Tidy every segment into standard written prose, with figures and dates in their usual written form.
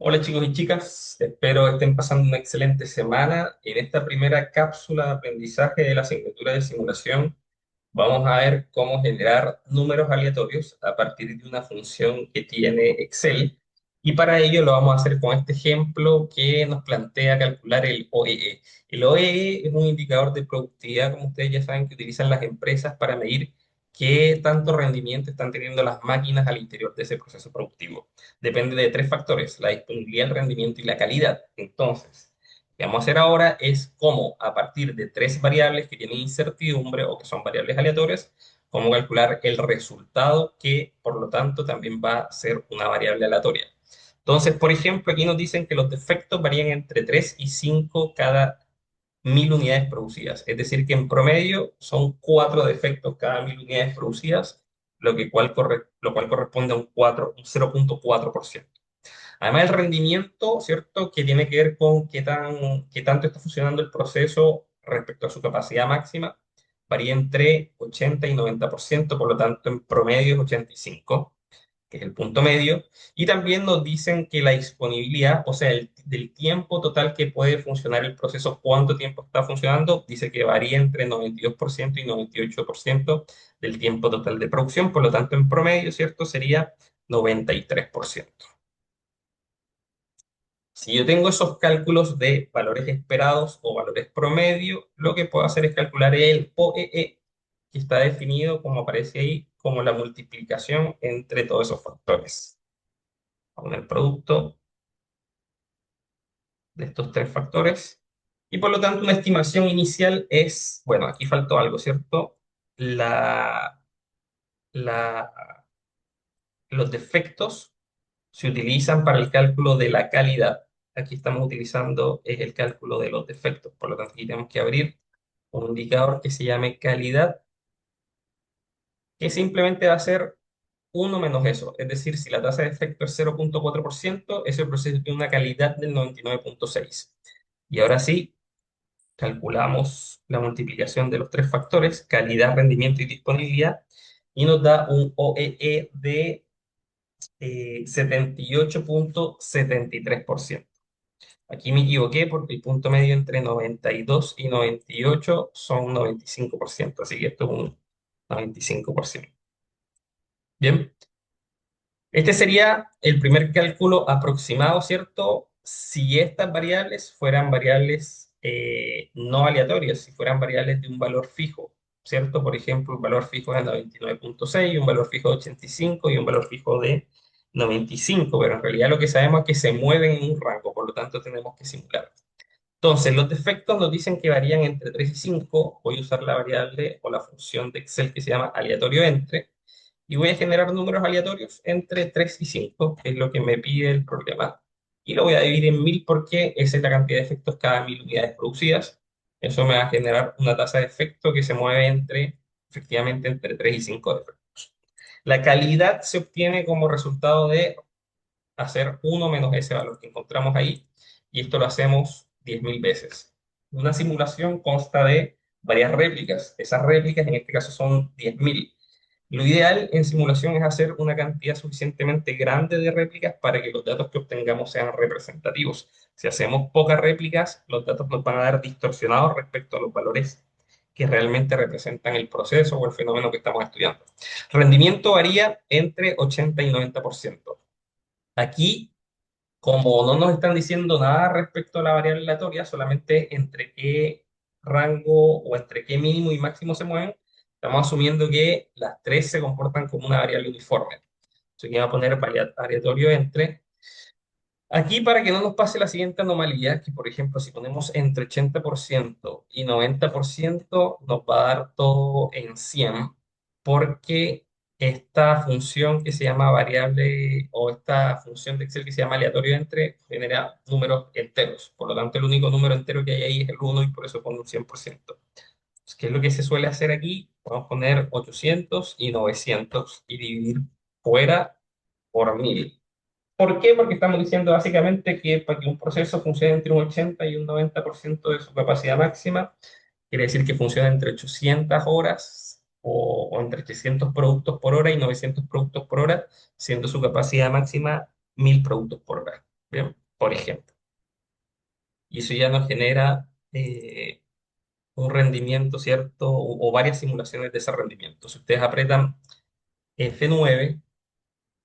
Hola chicos y chicas, espero estén pasando una excelente semana. En esta primera cápsula de aprendizaje de la asignatura de simulación, vamos a ver cómo generar números aleatorios a partir de una función que tiene Excel. Y para ello lo vamos a hacer con este ejemplo que nos plantea calcular el OEE. El OEE es un indicador de productividad, como ustedes ya saben, que utilizan las empresas para medir qué tanto rendimiento están teniendo las máquinas al interior de ese proceso productivo. Depende de tres factores: la disponibilidad, el rendimiento y la calidad. Entonces, lo que vamos a hacer ahora es cómo, a partir de tres variables que tienen incertidumbre o que son variables aleatorias, cómo calcular el resultado que, por lo tanto, también va a ser una variable aleatoria. Entonces, por ejemplo, aquí nos dicen que los defectos varían entre 3 y 5 cada 1000 unidades producidas. Es decir, que en promedio son 4 defectos cada 1000 unidades producidas, lo cual corresponde a un 0,4%. Además, el rendimiento, ¿cierto? Que tiene que ver con qué tanto está funcionando el proceso respecto a su capacidad máxima, varía entre 80 y 90%, por lo tanto, en promedio es 85, que es el punto medio. Y también nos dicen que la disponibilidad, o sea, del tiempo total que puede funcionar el proceso, cuánto tiempo está funcionando, dice que varía entre 92% y 98% del tiempo total de producción, por lo tanto, en promedio, ¿cierto? Sería 93%. Si yo tengo esos cálculos de valores esperados o valores promedio, lo que puedo hacer es calcular el OEE, que está definido, como aparece ahí, como la multiplicación entre todos esos factores. Con el producto de estos tres factores. Y por lo tanto, una estimación inicial es, bueno, aquí faltó algo, ¿cierto? La, la, los defectos se utilizan para el cálculo de la calidad. Aquí estamos utilizando el cálculo de los defectos. Por lo tanto, aquí tenemos que abrir un indicador que se llame calidad, que simplemente va a ser uno menos eso. Es decir, si la tasa de defecto es 0,4%, ese proceso tiene una calidad del 99,6. Y ahora sí, calculamos la multiplicación de los tres factores, calidad, rendimiento y disponibilidad, y nos da un OEE de 78,73%. Aquí me equivoqué porque el punto medio entre 92 y 98 son 95%, así que esto es un 95%. Bien, este sería el primer cálculo aproximado, ¿cierto? Si estas variables fueran variables no aleatorias, si fueran variables de un valor fijo, ¿cierto? Por ejemplo, un valor fijo de 99,6, un valor fijo de 85 y un valor fijo de 95, pero en realidad lo que sabemos es que se mueven en un rango, por lo tanto tenemos que simular. Entonces, los defectos nos dicen que varían entre 3 y 5. Voy a usar la variable o la función de Excel que se llama aleatorio entre, y voy a generar números aleatorios entre 3 y 5, que es lo que me pide el problema. Y lo voy a dividir en 1000 porque esa es la cantidad de efectos cada 1000 unidades producidas. Eso me va a generar una tasa de efecto que se mueve efectivamente, entre 3 y 5 defectos. La calidad se obtiene como resultado de hacer uno menos ese valor que encontramos ahí, y esto lo hacemos 10.000 veces. Una simulación consta de varias réplicas. Esas réplicas en este caso son 10.000. Lo ideal en simulación es hacer una cantidad suficientemente grande de réplicas para que los datos que obtengamos sean representativos. Si hacemos pocas réplicas, los datos nos van a dar distorsionados respecto a los valores que realmente representan el proceso o el fenómeno que estamos estudiando. Rendimiento varía entre 80 y 90%. Aquí, como no nos están diciendo nada respecto a la variable aleatoria, solamente entre qué rango o entre qué mínimo y máximo se mueven, estamos asumiendo que las tres se comportan como una variable uniforme. Así que voy a poner aleatorio entre. Aquí, para que no nos pase la siguiente anomalía, que por ejemplo, si ponemos entre 80% y 90%, nos va a dar todo en 100, porque esta función que se llama variable, o esta función de Excel que se llama aleatorio entre, genera números enteros. Por lo tanto, el único número entero que hay ahí es el 1, y por eso pongo un 100%. Entonces, ¿qué es lo que se suele hacer aquí? Vamos a poner 800 y 900 y dividir fuera por 1000. ¿Por qué? Porque estamos diciendo básicamente que para que un proceso funcione entre un 80 y un 90% de su capacidad máxima, quiere decir que funciona entre 800 horas o entre 800 productos por hora y 900 productos por hora, siendo su capacidad máxima 1000 productos por hora. Bien, por ejemplo. Y eso ya nos genera un rendimiento, ¿cierto? O varias simulaciones de ese rendimiento. Si ustedes apretan F9,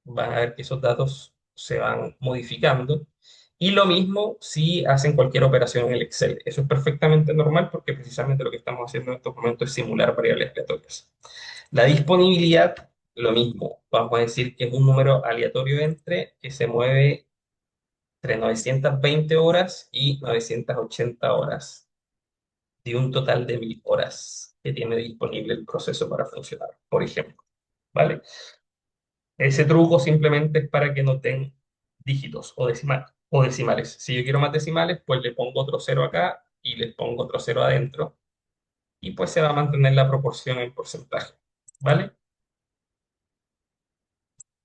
van a ver que esos datos se van modificando. Y lo mismo si hacen cualquier operación en el Excel. Eso es perfectamente normal porque precisamente lo que estamos haciendo en estos momentos es simular variables aleatorias. La disponibilidad, lo mismo. Vamos a decir que es un número aleatorio entre que se mueve entre 920 horas y 980 horas, de un total de 1000 horas que tiene disponible el proceso para funcionar, por ejemplo. ¿Vale? Ese truco simplemente es para que no den dígitos o decimales. Si yo quiero más decimales, pues le pongo otro cero acá y les pongo otro cero adentro y pues se va a mantener la proporción en porcentaje. ¿Vale?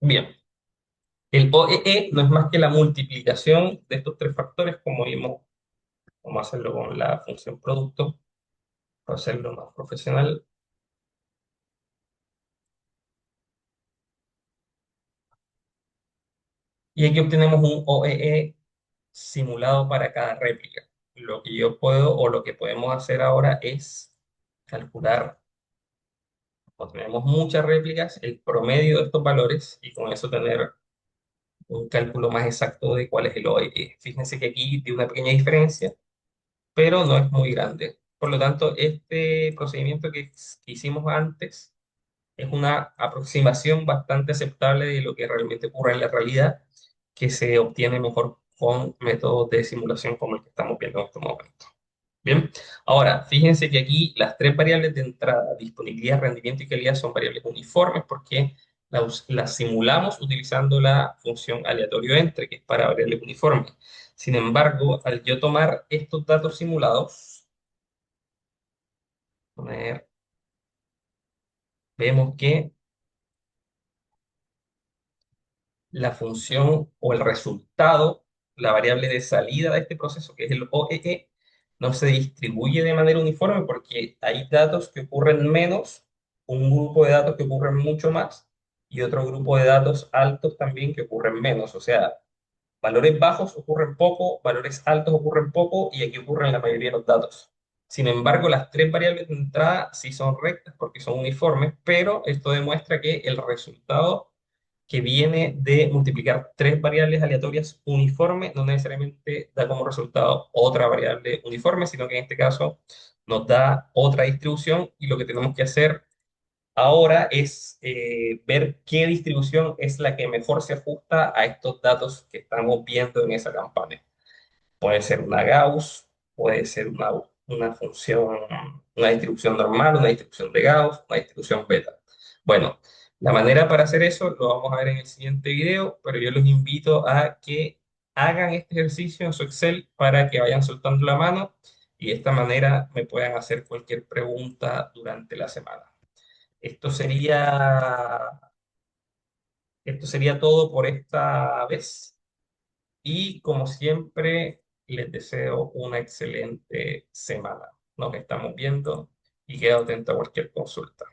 Bien. El OEE no es más que la multiplicación de estos tres factores, como vimos, vamos a hacerlo con la función producto, para hacerlo más profesional. Y aquí obtenemos un OEE simulado para cada réplica. Lo que yo puedo o lo que podemos hacer ahora es calcular, como tenemos muchas réplicas, el promedio de estos valores y con eso tener un cálculo más exacto de cuál es el OEE. Fíjense que aquí tiene una pequeña diferencia, pero no es muy grande. Por lo tanto, este procedimiento que hicimos antes es una aproximación bastante aceptable de lo que realmente ocurre en la realidad, que se obtiene mejor con métodos de simulación como el que estamos viendo en este momento. Bien, ahora fíjense que aquí las tres variables de entrada, disponibilidad, rendimiento y calidad, son variables uniformes porque las simulamos utilizando la función aleatorio entre, que es para variables uniformes. Sin embargo, al yo tomar estos datos simulados, poner- vemos que la función o el resultado, la variable de salida de este proceso, que es el OEE, no se distribuye de manera uniforme porque hay datos que ocurren menos, un grupo de datos que ocurren mucho más y otro grupo de datos altos también que ocurren menos. O sea, valores bajos ocurren poco, valores altos ocurren poco y aquí ocurren la mayoría de los datos. Sin embargo, las tres variables de entrada sí son rectas porque son uniformes, pero esto demuestra que el resultado que viene de multiplicar tres variables aleatorias uniformes no necesariamente da como resultado otra variable uniforme, sino que en este caso nos da otra distribución y lo que tenemos que hacer ahora es ver qué distribución es la que mejor se ajusta a estos datos que estamos viendo en esa campaña. Puede ser una Gauss, puede ser una función, una distribución normal, una distribución de Gauss, una distribución beta. Bueno, la manera para hacer eso lo vamos a ver en el siguiente video, pero yo los invito a que hagan este ejercicio en su Excel para que vayan soltando la mano y de esta manera me puedan hacer cualquier pregunta durante la semana. Esto sería, esto sería todo por esta vez. Y como siempre, les deseo una excelente semana. Nos estamos viendo y quedo atento a cualquier consulta.